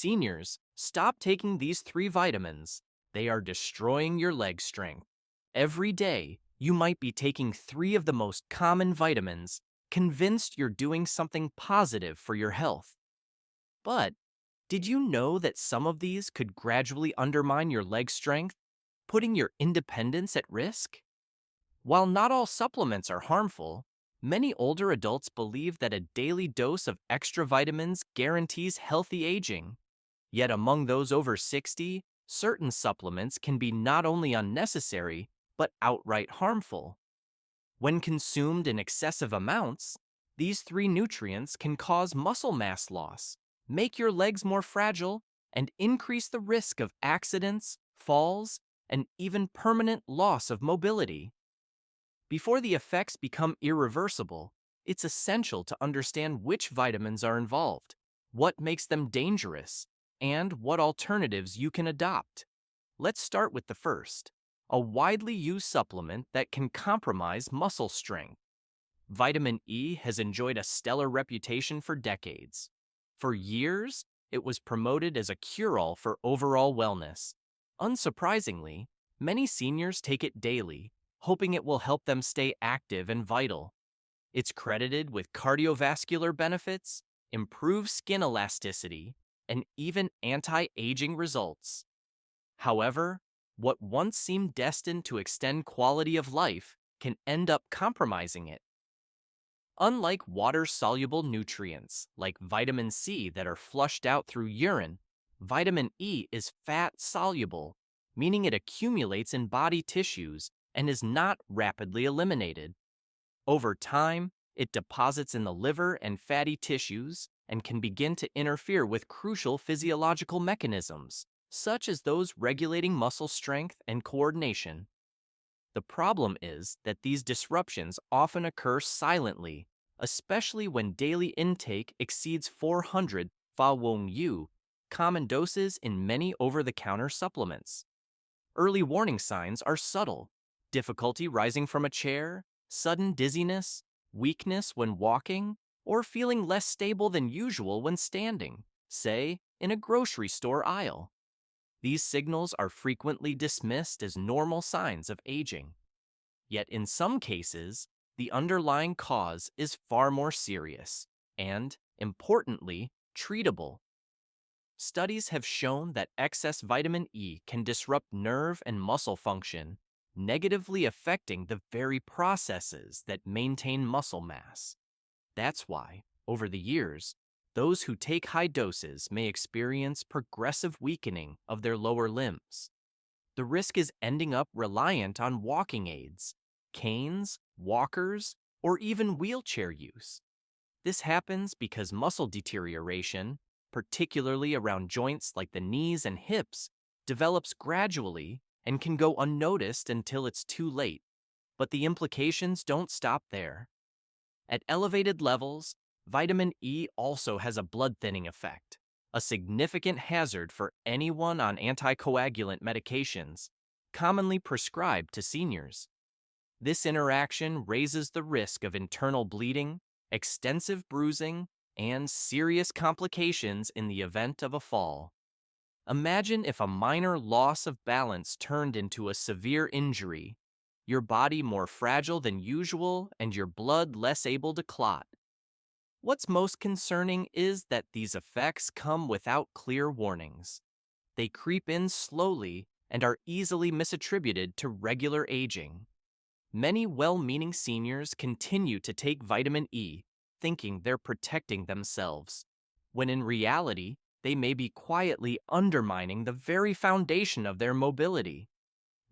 Seniors, stop taking these three vitamins. They are destroying your leg strength. Every day, you might be taking three of the most common vitamins, convinced you're doing something positive for your health. But did you know that some of these could gradually undermine your leg strength, putting your independence at risk? While not all supplements are harmful, many older adults believe that a daily dose of extra vitamins guarantees healthy aging. Yet among those over 60, certain supplements can be not only unnecessary, but outright harmful. When consumed in excessive amounts, these three nutrients can cause muscle mass loss, make your legs more fragile, and increase the risk of accidents, falls, and even permanent loss of mobility. Before the effects become irreversible, it's essential to understand which vitamins are involved, what makes them dangerous, and what alternatives you can adopt. Let's start with the first, a widely used supplement that can compromise muscle strength. Vitamin E has enjoyed a stellar reputation for decades. For years, it was promoted as a cure-all for overall wellness. Unsurprisingly, many seniors take it daily, hoping it will help them stay active and vital. It's credited with cardiovascular benefits, improved skin elasticity, and even anti-aging results. However, what once seemed destined to extend quality of life can end up compromising it. Unlike water-soluble nutrients like vitamin C that are flushed out through urine, vitamin E is fat-soluble, meaning it accumulates in body tissues and is not rapidly eliminated. Over time, it deposits in the liver and fatty tissues and can begin to interfere with crucial physiological mechanisms, such as those regulating muscle strength and coordination. The problem is that these disruptions often occur silently, especially when daily intake exceeds 400 Fa-Wong-U, common doses in many over-the-counter supplements. Early warning signs are subtle: difficulty rising from a chair, sudden dizziness, weakness when walking, or feeling less stable than usual when standing, say, in a grocery store aisle. These signals are frequently dismissed as normal signs of aging. Yet in some cases, the underlying cause is far more serious and, importantly, treatable. Studies have shown that excess vitamin E can disrupt nerve and muscle function, negatively affecting the very processes that maintain muscle mass. That's why, over the years, those who take high doses may experience progressive weakening of their lower limbs. The risk is ending up reliant on walking aids, canes, walkers, or even wheelchair use. This happens because muscle deterioration, particularly around joints like the knees and hips, develops gradually and can go unnoticed until it's too late. But the implications don't stop there. At elevated levels, vitamin E also has a blood-thinning effect, a significant hazard for anyone on anticoagulant medications, commonly prescribed to seniors. This interaction raises the risk of internal bleeding, extensive bruising, and serious complications in the event of a fall. Imagine if a minor loss of balance turned into a severe injury, your body more fragile than usual and your blood less able to clot. What's most concerning is that these effects come without clear warnings. They creep in slowly and are easily misattributed to regular aging. Many well-meaning seniors continue to take vitamin E, thinking they're protecting themselves, when in reality, they may be quietly undermining the very foundation of their mobility.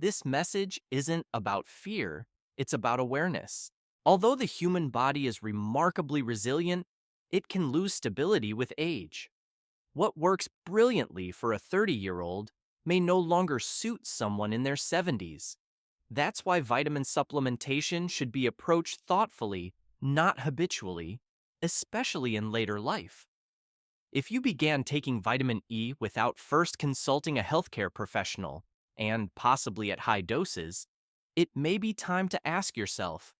This message isn't about fear, it's about awareness. Although the human body is remarkably resilient, it can lose stability with age. What works brilliantly for a 30-year-old may no longer suit someone in their 70s. That's why vitamin supplementation should be approached thoughtfully, not habitually, especially in later life. If you began taking vitamin E without first consulting a healthcare professional, and possibly at high doses, it may be time to ask yourself,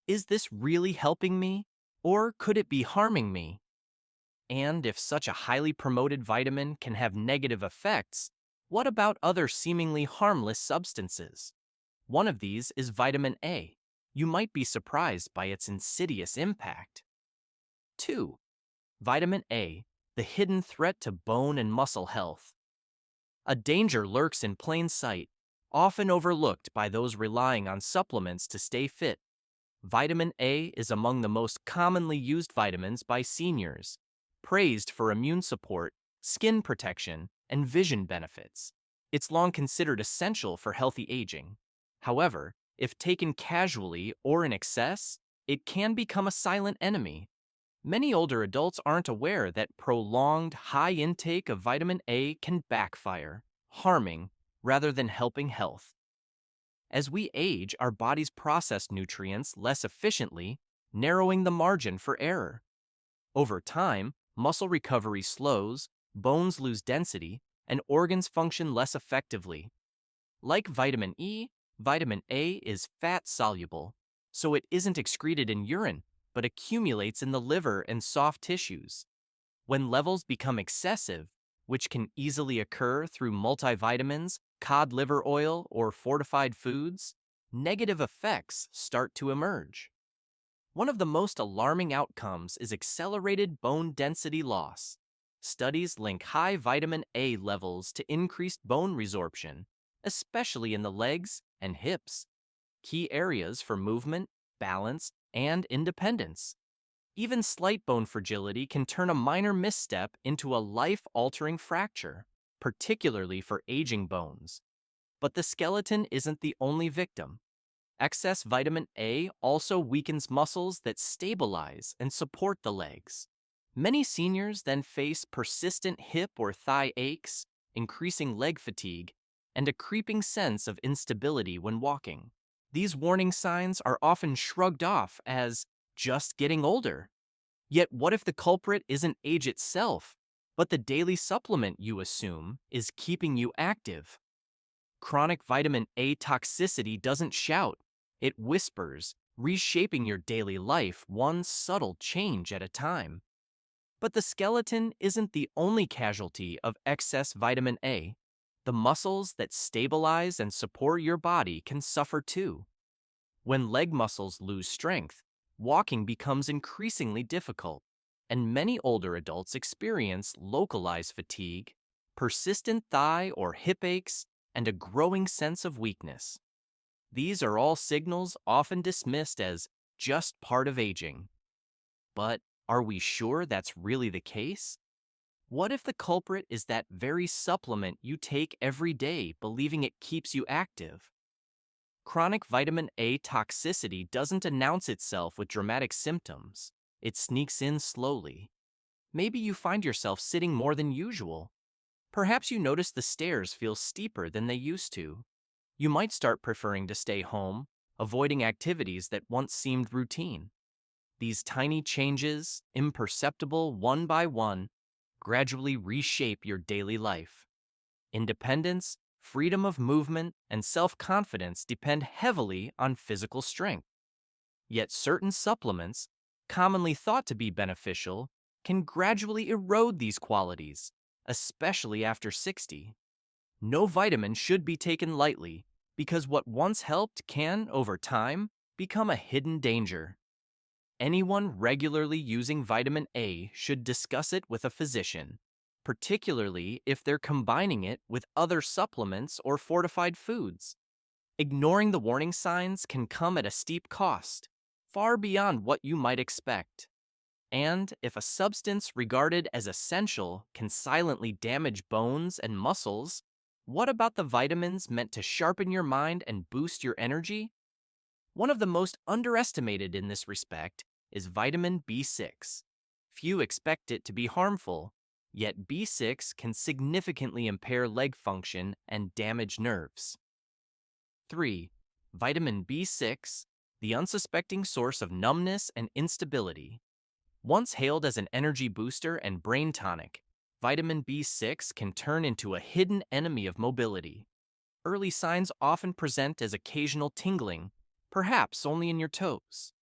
is this really helping me, or could it be harming me? And if such a highly promoted vitamin can have negative effects, what about other seemingly harmless substances? One of these is vitamin A. You might be surprised by its insidious impact. 2. Vitamin A, the hidden threat to bone and muscle health. A danger lurks in plain sight, often overlooked by those relying on supplements to stay fit. Vitamin A is among the most commonly used vitamins by seniors, praised for immune support, skin protection, and vision benefits. It's long considered essential for healthy aging. However, if taken casually or in excess, it can become a silent enemy. Many older adults aren't aware that prolonged, high intake of vitamin A can backfire, harming rather than helping health. As we age, our bodies process nutrients less efficiently, narrowing the margin for error. Over time, muscle recovery slows, bones lose density, and organs function less effectively. Like vitamin E, vitamin A is fat-soluble, so it isn't excreted in urine, but accumulates in the liver and soft tissues. When levels become excessive, which can easily occur through multivitamins, cod liver oil, or fortified foods, negative effects start to emerge. One of the most alarming outcomes is accelerated bone density loss. Studies link high vitamin A levels to increased bone resorption, especially in the legs and hips, key areas for movement, balance, and independence. Even slight bone fragility can turn a minor misstep into a life-altering fracture, particularly for aging bones. But the skeleton isn't the only victim. Excess vitamin A also weakens muscles that stabilize and support the legs. Many seniors then face persistent hip or thigh aches, increasing leg fatigue, and a creeping sense of instability when walking. These warning signs are often shrugged off as just getting older. Yet what if the culprit isn't age itself, but the daily supplement you assume is keeping you active? Chronic vitamin A toxicity doesn't shout, it whispers, reshaping your daily life one subtle change at a time. But the skeleton isn't the only casualty of excess vitamin A. The muscles that stabilize and support your body can suffer too. When leg muscles lose strength, walking becomes increasingly difficult, and many older adults experience localized fatigue, persistent thigh or hip aches, and a growing sense of weakness. These are all signals often dismissed as just part of aging. But are we sure that's really the case? What if the culprit is that very supplement you take every day, believing it keeps you active? Chronic vitamin A toxicity doesn't announce itself with dramatic symptoms. It sneaks in slowly. Maybe you find yourself sitting more than usual. Perhaps you notice the stairs feel steeper than they used to. You might start preferring to stay home, avoiding activities that once seemed routine. These tiny changes, imperceptible one by one, gradually reshape your daily life. Independence, freedom of movement, and self-confidence depend heavily on physical strength. Yet certain supplements, commonly thought to be beneficial, can gradually erode these qualities, especially after 60. No vitamin should be taken lightly, because what once helped can, over time, become a hidden danger. Anyone regularly using vitamin A should discuss it with a physician, particularly if they're combining it with other supplements or fortified foods. Ignoring the warning signs can come at a steep cost, far beyond what you might expect. And if a substance regarded as essential can silently damage bones and muscles, what about the vitamins meant to sharpen your mind and boost your energy? One of the most underestimated in this respect is vitamin B6. Few expect it to be harmful, yet B6 can significantly impair leg function and damage nerves. 3. Vitamin B6, the unsuspecting source of numbness and instability. Once hailed as an energy booster and brain tonic, vitamin B6 can turn into a hidden enemy of mobility. Early signs often present as occasional tingling, perhaps only in your toes.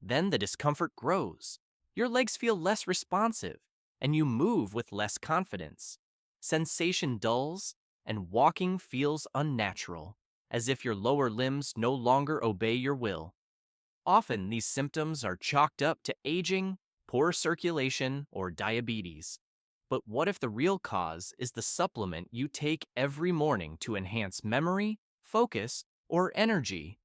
Then the discomfort grows. Your legs feel less responsive, and you move with less confidence. Sensation dulls, and walking feels unnatural, as if your lower limbs no longer obey your will. Often, these symptoms are chalked up to aging, poor circulation, or diabetes. But what if the real cause is the supplement you take every morning to enhance memory, focus, or energy?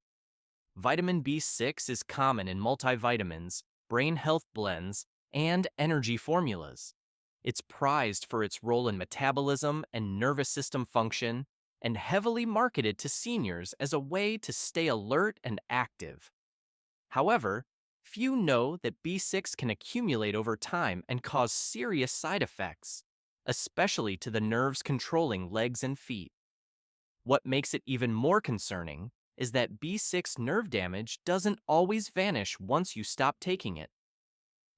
Vitamin B6 is common in multivitamins, brain health blends, and energy formulas. It's prized for its role in metabolism and nervous system function, and heavily marketed to seniors as a way to stay alert and active. However, few know that B6 can accumulate over time and cause serious side effects, especially to the nerves controlling legs and feet. What makes it even more concerning is that B6 nerve damage doesn't always vanish once you stop taking it.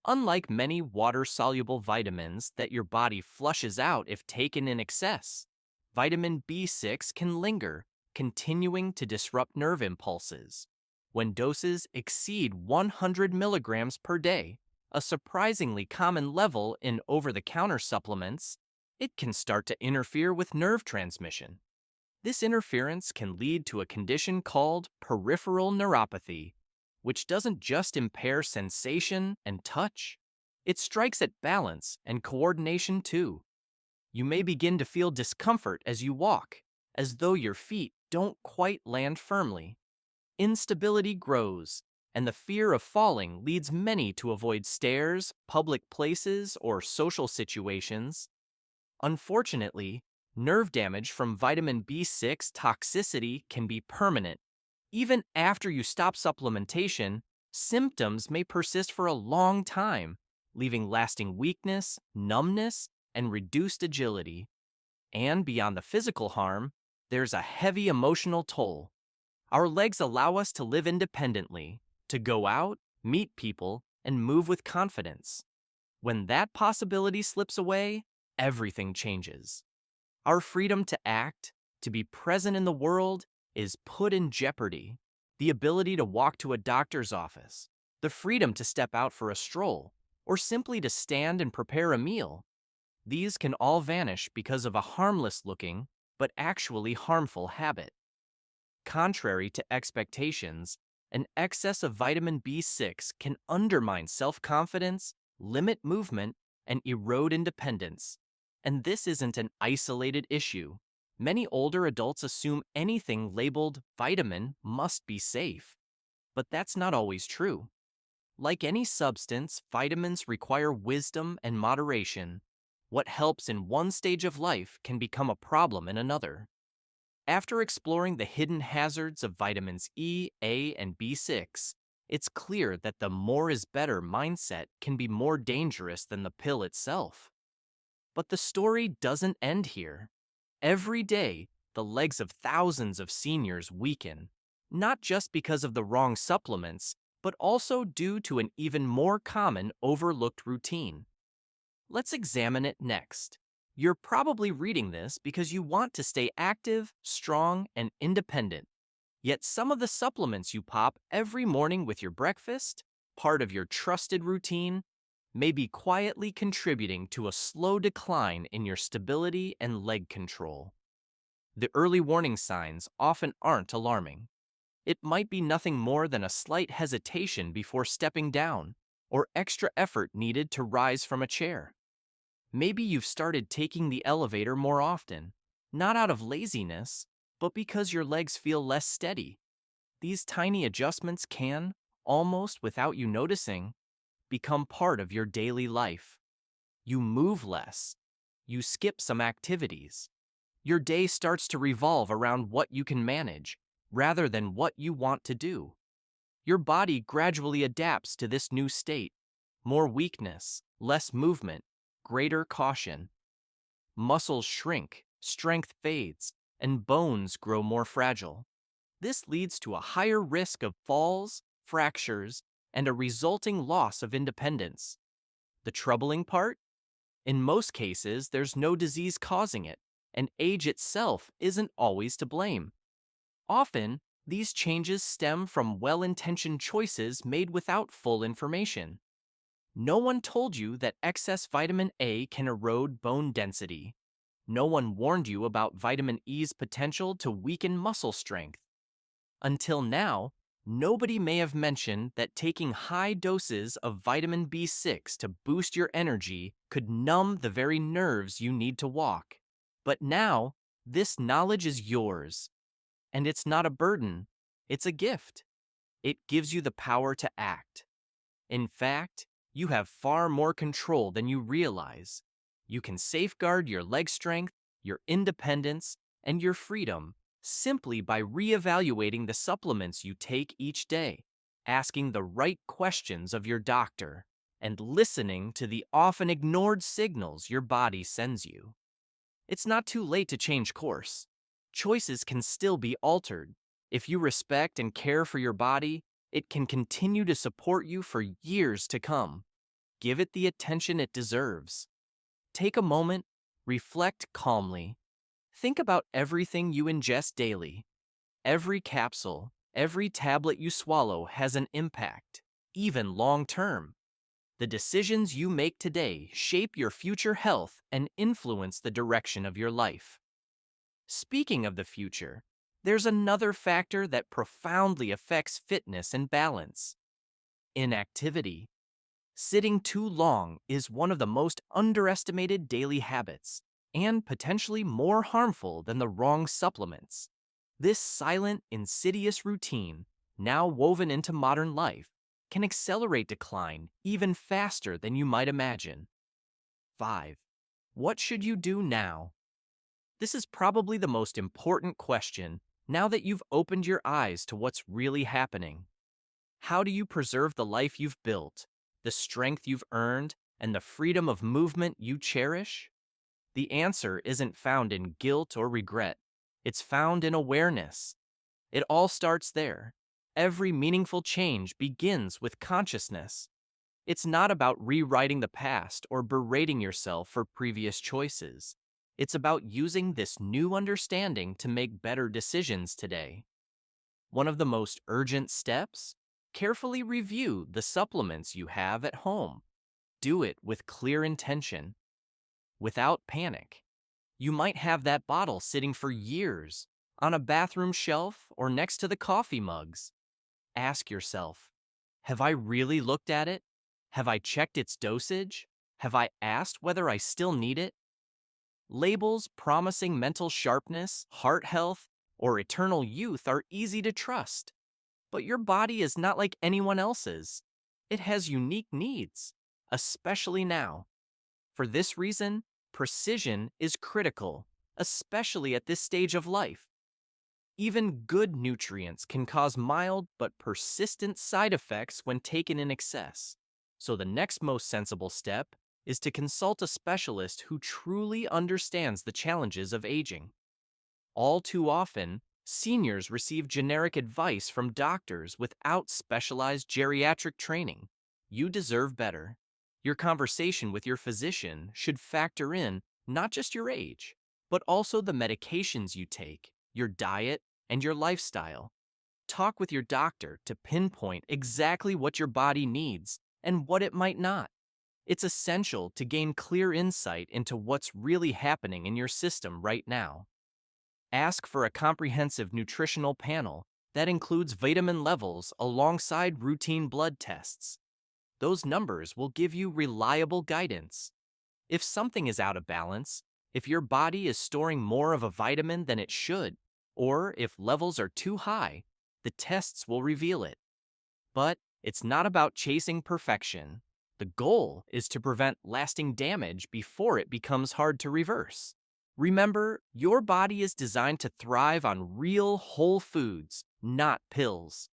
Unlike many water-soluble vitamins that your body flushes out if taken in excess, vitamin B6 can linger, continuing to disrupt nerve impulses. When doses exceed 100 milligrams per day, a surprisingly common level in over-the-counter supplements, it can start to interfere with nerve transmission. This interference can lead to a condition called peripheral neuropathy, which doesn't just impair sensation and touch, it strikes at balance and coordination too. You may begin to feel discomfort as you walk, as though your feet don't quite land firmly. Instability grows, and the fear of falling leads many to avoid stairs, public places, or social situations. Unfortunately, nerve damage from vitamin B6 toxicity can be permanent. Even after you stop supplementation, symptoms may persist for a long time, leaving lasting weakness, numbness, and reduced agility. And beyond the physical harm, there's a heavy emotional toll. Our legs allow us to live independently, to go out, meet people, and move with confidence. When that possibility slips away, everything changes. Our freedom to act, to be present in the world, is put in jeopardy. The ability to walk to a doctor's office, the freedom to step out for a stroll, or simply to stand and prepare a meal. These can all vanish because of a harmless-looking, but actually harmful habit. Contrary to expectations, an excess of vitamin B6 can undermine self-confidence, limit movement, and erode independence. And this isn't an isolated issue. Many older adults assume anything labeled vitamin must be safe. But that's not always true. Like any substance, vitamins require wisdom and moderation. What helps in one stage of life can become a problem in another. After exploring the hidden hazards of vitamins E, A, and B6, it's clear that the more is better mindset can be more dangerous than the pill itself. But the story doesn't end here. Every day, the legs of thousands of seniors weaken, not just because of the wrong supplements, but also due to an even more common overlooked routine. Let's examine it next. You're probably reading this because you want to stay active, strong, and independent. Yet some of the supplements you pop every morning with your breakfast, part of your trusted routine, may be quietly contributing to a slow decline in your stability and leg control. The early warning signs often aren't alarming. It might be nothing more than a slight hesitation before stepping down, or extra effort needed to rise from a chair. Maybe you've started taking the elevator more often, not out of laziness, but because your legs feel less steady. These tiny adjustments can, almost without you noticing, become part of your daily life. You move less. You skip some activities. Your day starts to revolve around what you can manage, rather than what you want to do. Your body gradually adapts to this new state. More weakness, less movement, greater caution. Muscles shrink, strength fades, and bones grow more fragile. This leads to a higher risk of falls, fractures, and a resulting loss of independence. The troubling part? In most cases, there's no disease causing it, and age itself isn't always to blame. Often, these changes stem from well-intentioned choices made without full information. No one told you that excess vitamin A can erode bone density. No one warned you about vitamin E's potential to weaken muscle strength. Until now, nobody may have mentioned that taking high doses of vitamin B6 to boost your energy could numb the very nerves you need to walk. But now, this knowledge is yours. And it's not a burden, it's a gift. It gives you the power to act. In fact, you have far more control than you realize. You can safeguard your leg strength, your independence, and your freedom simply by reevaluating the supplements you take each day, asking the right questions of your doctor, and listening to the often ignored signals your body sends you. It's not too late to change course. Choices can still be altered. If you respect and care for your body, it can continue to support you for years to come. Give it the attention it deserves. Take a moment, reflect calmly. Think about everything you ingest daily. Every capsule, every tablet you swallow has an impact, even long term. The decisions you make today shape your future health and influence the direction of your life. Speaking of the future, there's another factor that profoundly affects fitness and balance: inactivity. Sitting too long is one of the most underestimated daily habits, and potentially more harmful than the wrong supplements. This silent, insidious routine, now woven into modern life, can accelerate decline even faster than you might imagine. 5. What should you do now? This is probably the most important question now that you've opened your eyes to what's really happening. How do you preserve the life you've built, the strength you've earned, and the freedom of movement you cherish? The answer isn't found in guilt or regret. It's found in awareness. It all starts there. Every meaningful change begins with consciousness. It's not about rewriting the past or berating yourself for previous choices. It's about using this new understanding to make better decisions today. One of the most urgent steps? Carefully review the supplements you have at home. Do it with clear intention, without panic. You might have that bottle sitting for years, on a bathroom shelf or next to the coffee mugs. Ask yourself, have I really looked at it? Have I checked its dosage? Have I asked whether I still need it? Labels promising mental sharpness, heart health, or eternal youth are easy to trust. But your body is not like anyone else's. It has unique needs, especially now. For this reason, precision is critical, especially at this stage of life. Even good nutrients can cause mild but persistent side effects when taken in excess. So the next most sensible step is to consult a specialist who truly understands the challenges of aging. All too often, seniors receive generic advice from doctors without specialized geriatric training. You deserve better. Your conversation with your physician should factor in not just your age, but also the medications you take, your diet, and your lifestyle. Talk with your doctor to pinpoint exactly what your body needs and what it might not. It's essential to gain clear insight into what's really happening in your system right now. Ask for a comprehensive nutritional panel that includes vitamin levels alongside routine blood tests. Those numbers will give you reliable guidance. If something is out of balance, if your body is storing more of a vitamin than it should, or if levels are too high, the tests will reveal it. But it's not about chasing perfection. The goal is to prevent lasting damage before it becomes hard to reverse. Remember, your body is designed to thrive on real whole foods, not pills.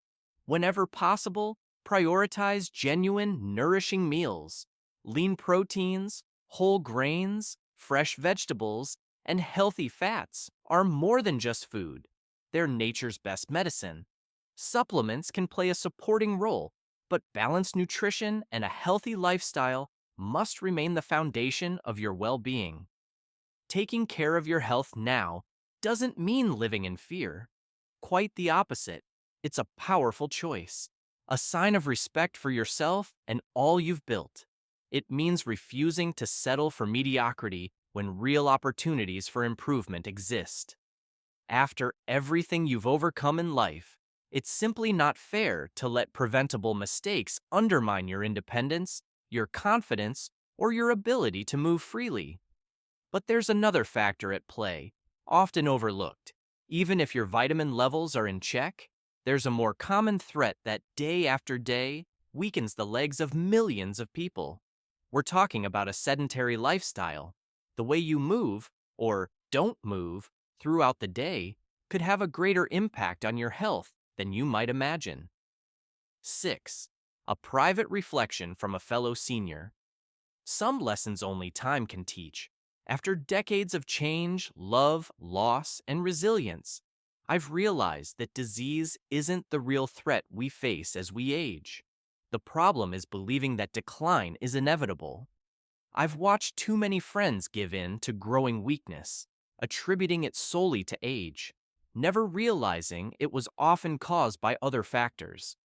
Whenever possible, prioritize genuine, nourishing meals. Lean proteins, whole grains, fresh vegetables, and healthy fats are more than just food. They're nature's best medicine. Supplements can play a supporting role, but balanced nutrition and a healthy lifestyle must remain the foundation of your well-being. Taking care of your health now doesn't mean living in fear. Quite the opposite. It's a powerful choice. a sign of respect for yourself and all you've built. It means refusing to settle for mediocrity when real opportunities for improvement exist. After everything you've overcome in life, it's simply not fair to let preventable mistakes undermine your independence, your confidence, or your ability to move freely. But there's another factor at play, often overlooked. Even if your vitamin levels are in check, there's a more common threat that day after day weakens the legs of millions of people. We're talking about a sedentary lifestyle. The way you move, or don't move, throughout the day could have a greater impact on your health than you might imagine. 6. A private reflection from a fellow senior. Some lessons only time can teach. After decades of change, love, loss, and resilience, I've realized that disease isn't the real threat we face as we age. The problem is believing that decline is inevitable. I've watched too many friends give in to growing weakness, attributing it solely to age, never realizing it was often caused by other factors.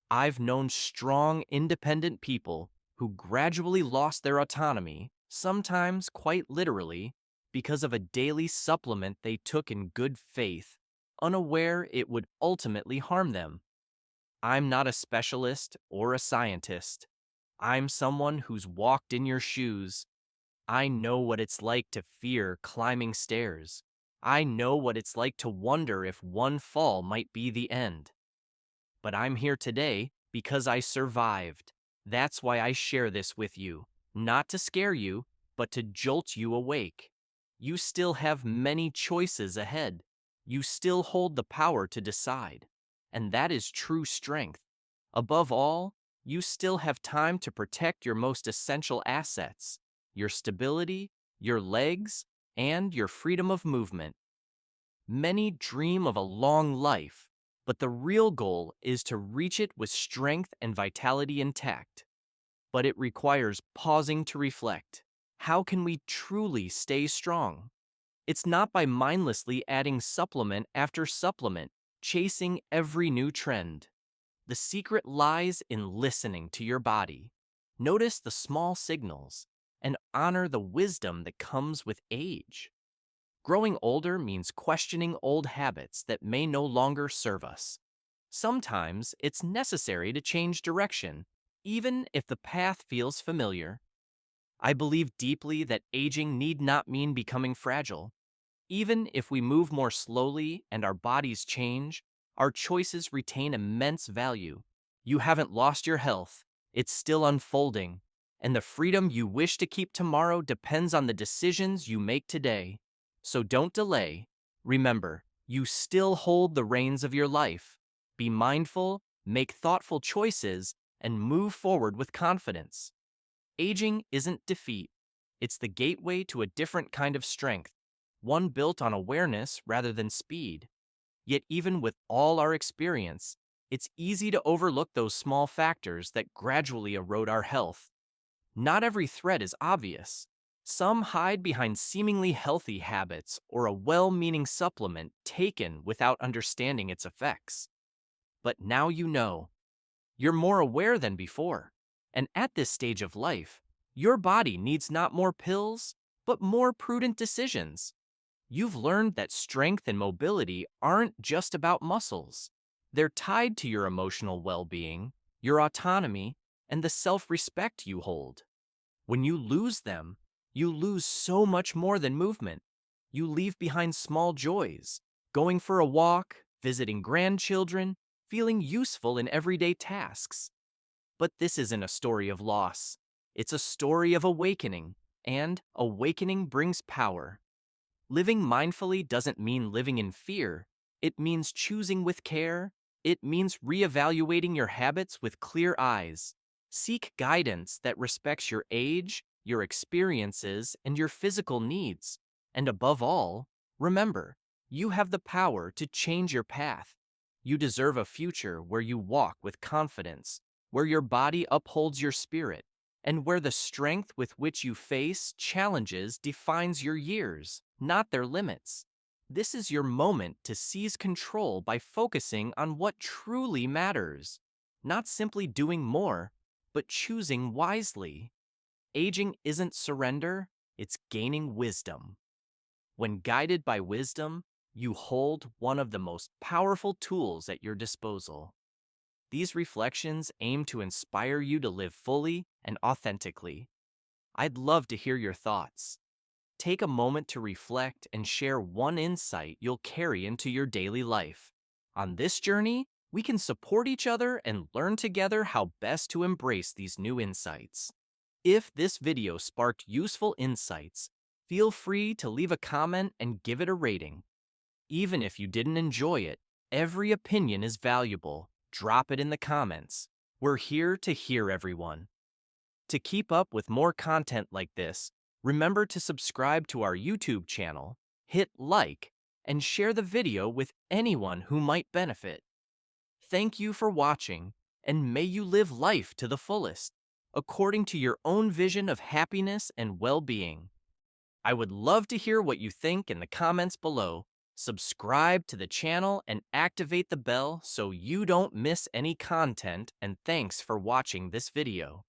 I've known strong, independent people who gradually lost their autonomy, sometimes quite literally, because of a daily supplement they took in good faith, unaware it would ultimately harm them. I'm not a specialist or a scientist. I'm someone who's walked in your shoes. I know what it's like to fear climbing stairs. I know what it's like to wonder if one fall might be the end. But I'm here today because I survived. That's why I share this with you, not to scare you, but to jolt you awake. You still have many choices ahead. You still hold the power to decide. And that is true strength. Above all, you still have time to protect your most essential assets, your stability, your legs, and your freedom of movement. Many dream of a long life, but the real goal is to reach it with strength and vitality intact. But it requires pausing to reflect. How can we truly stay strong? It's not by mindlessly adding supplement after supplement, chasing every new trend. The secret lies in listening to your body. Notice the small signals and honor the wisdom that comes with age. Growing older means questioning old habits that may no longer serve us. Sometimes it's necessary to change direction, even if the path feels familiar. I believe deeply that aging need not mean becoming fragile. Even if we move more slowly and our bodies change, our choices retain immense value. You haven't lost your health, it's still unfolding, and the freedom you wish to keep tomorrow depends on the decisions you make today. So don't delay. Remember, you still hold the reins of your life. Be mindful, make thoughtful choices, and move forward with confidence. Aging isn't defeat. It's the gateway to a different kind of strength, one built on awareness rather than speed. Yet even with all our experience, it's easy to overlook those small factors that gradually erode our health. Not every threat is obvious. Some hide behind seemingly healthy habits or a well-meaning supplement taken without understanding its effects. But now you know. You're more aware than before. And at this stage of life, your body needs not more pills, but more prudent decisions. You've learned that strength and mobility aren't just about muscles. They're tied to your emotional well-being, your autonomy, and the self-respect you hold. When you lose them, you lose so much more than movement. You leave behind small joys, going for a walk, visiting grandchildren, feeling useful in everyday tasks. But this isn't a story of loss. It's a story of awakening, and awakening brings power. Living mindfully doesn't mean living in fear. It means choosing with care. It means reevaluating your habits with clear eyes. Seek guidance that respects your age, your experiences, and your physical needs. And above all, remember, you have the power to change your path. You deserve a future where you walk with confidence, where your body upholds your spirit, and where the strength with which you face challenges defines your years, not their limits. This is your moment to seize control by focusing on what truly matters. not simply doing more, but choosing wisely. Aging isn't surrender, it's gaining wisdom. When guided by wisdom, you hold one of the most powerful tools at your disposal. These reflections aim to inspire you to live fully and authentically. I'd love to hear your thoughts. Take a moment to reflect and share one insight you'll carry into your daily life. On this journey, we can support each other and learn together how best to embrace these new insights. If this video sparked useful insights, feel free to leave a comment and give it a rating. Even if you didn't enjoy it, every opinion is valuable. Drop it in the comments. We're here to hear everyone. To keep up with more content like this, remember to subscribe to our YouTube channel, hit like, and share the video with anyone who might benefit. Thank you for watching, and may you live life to the fullest, according to your own vision of happiness and well-being. I would love to hear what you think in the comments below. Subscribe to the channel and activate the bell so you don't miss any content, and thanks for watching this video.